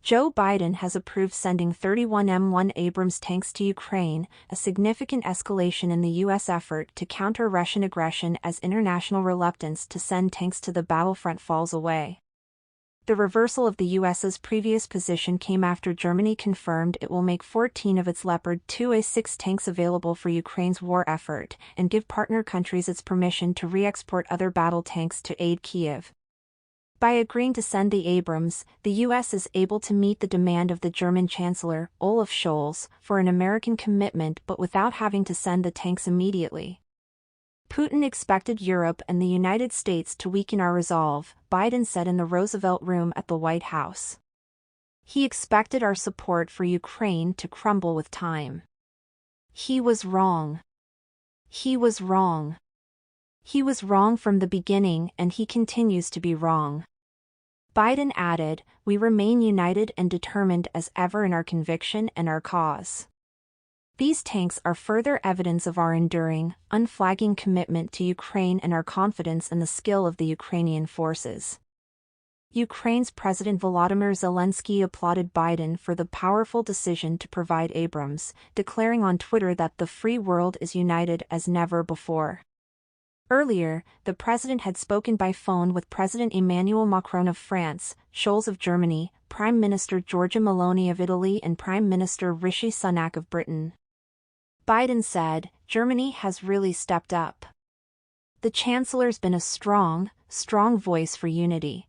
Joe Biden has approved sending 31 M1 Abrams tanks to Ukraine, a significant escalation in the U.S. effort to counter Russian aggression as international reluctance to send tanks to the battlefront falls away. The reversal of the U.S.'s previous position came after Germany confirmed it will make 14 of its Leopard 2A6 tanks available for Ukraine's war effort and give partner countries its permission to re-export other battle tanks to aid Kyiv. By agreeing to send the Abrams, the U.S. is able to meet the demand of the German Chancellor, Olaf Scholz, for an American commitment but without having to send the tanks immediately. Putin expected Europe and the United States to weaken our resolve, Biden said in the Roosevelt Room at the White House. He expected our support for Ukraine to crumble with time. He was wrong. He was wrong. He was wrong from the beginning and he continues to be wrong. Biden added, "We remain united and determined as ever in our conviction and our cause." These tanks are further evidence of our enduring, unflagging commitment to Ukraine and our confidence in the skill of the Ukrainian forces. Ukraine's President Volodymyr Zelensky applauded Biden for the powerful decision to provide Abrams, declaring on Twitter that the free world is united as never before. Earlier, the president had spoken by phone with President Emmanuel Macron of France, Scholz of Germany, Prime Minister Giorgia Meloni of Italy and Prime Minister Rishi Sunak of Britain. Biden said, "Germany has really stepped up. The Chancellor's been a strong voice for unity."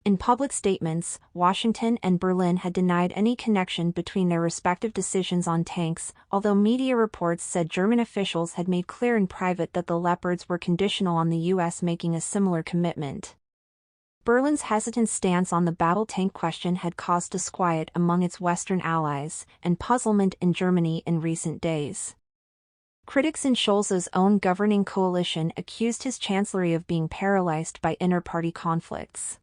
In public statements, Washington and Berlin had denied any connection between their respective decisions on tanks, although media reports said German officials had made clear in private that the Leopards were conditional on the U.S. making a similar commitment. Berlin's hesitant stance on the battle tank question had caused disquiet among its Western allies, and puzzlement in Germany in recent days. Critics in Scholz's own governing coalition accused his chancellery of being paralyzed by inter-party conflicts.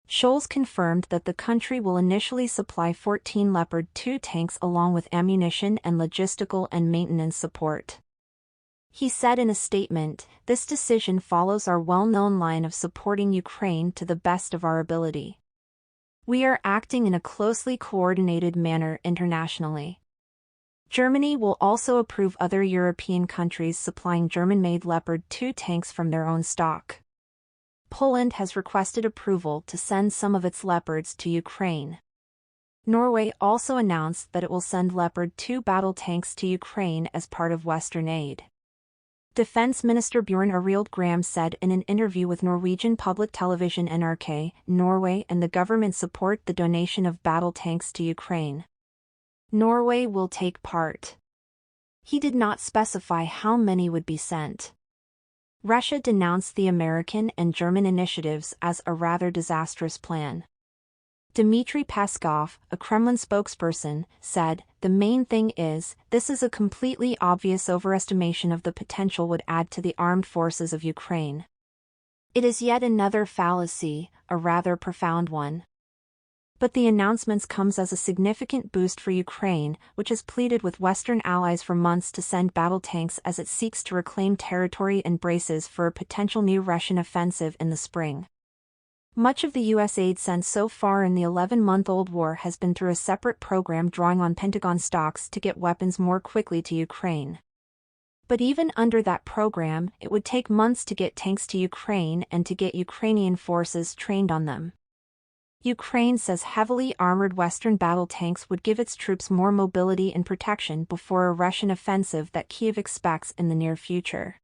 Scholz confirmed that the country will initially supply 14 Leopard 2 tanks along with ammunition and logistical and maintenance support. He said in a statement, "This decision follows our well-known line of supporting Ukraine to the best of our ability. We are acting in a closely coordinated manner internationally." Germany will also approve other European countries supplying German-made Leopard 2 tanks from their own stock. Poland has requested approval to send some of its Leopards to Ukraine. Norway also announced that it will send Leopard 2 battle tanks to Ukraine as part of Western aid. Defense Minister Bjorn Arild Gram said in an interview with Norwegian public television NRK, Norway and the government support the donation of battle tanks to Ukraine. Norway will take part. He did not specify how many would be sent. Russia denounced the American and German initiatives as a rather disastrous plan. Dmitry Peskov, a Kremlin spokesperson, said, "The main thing is, this is a completely obvious overestimation of the potential would add to the armed forces of Ukraine. It is yet another fallacy, a rather profound one." But the announcements comes as a significant boost for Ukraine, which has pleaded with Western allies for months to send battle tanks as it seeks to reclaim territory and braces for a potential new Russian offensive in the spring. Much of the U.S. aid sent so far in the 11-month-old war has been through a separate program drawing on Pentagon stocks to get weapons more quickly to Ukraine. But even under that program, it would take months to get tanks to Ukraine and to get Ukrainian forces trained on them. Ukraine says heavily armored Western battle tanks would give its troops more mobility and protection before a Russian offensive that Kyiv expects in the near future.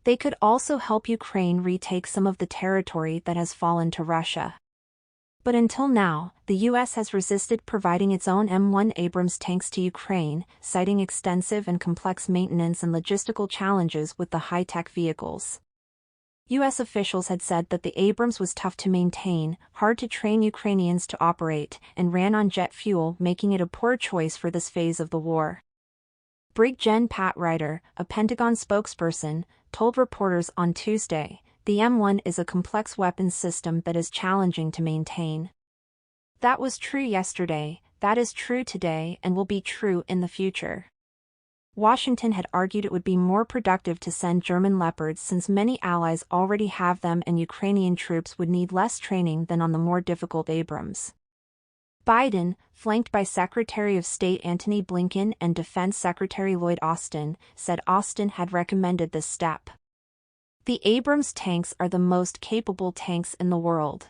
They could also help Ukraine retake some of the territory that has fallen to Russia. But until now, the U.S. has resisted providing its own M1 Abrams tanks to Ukraine, citing extensive and complex maintenance and logistical challenges with the high-tech vehicles. U.S. officials had said that the Abrams was tough to maintain, hard to train Ukrainians to operate, and ran on jet fuel, making it a poor choice for this phase of the war. Brig Gen Pat Ryder, a Pentagon spokesperson, told reporters on Tuesday, "The M1 is a complex weapons system that is challenging to maintain. That was true yesterday, that is true today and will be true in the future." Washington had argued it would be more productive to send German Leopards since many allies already have them and Ukrainian troops would need less training than on the more difficult Abrams. Biden, flanked by Secretary of State Antony Blinken and Defense Secretary Lloyd Austin, said Austin had recommended this step. The Abrams tanks are the most capable tanks in the world.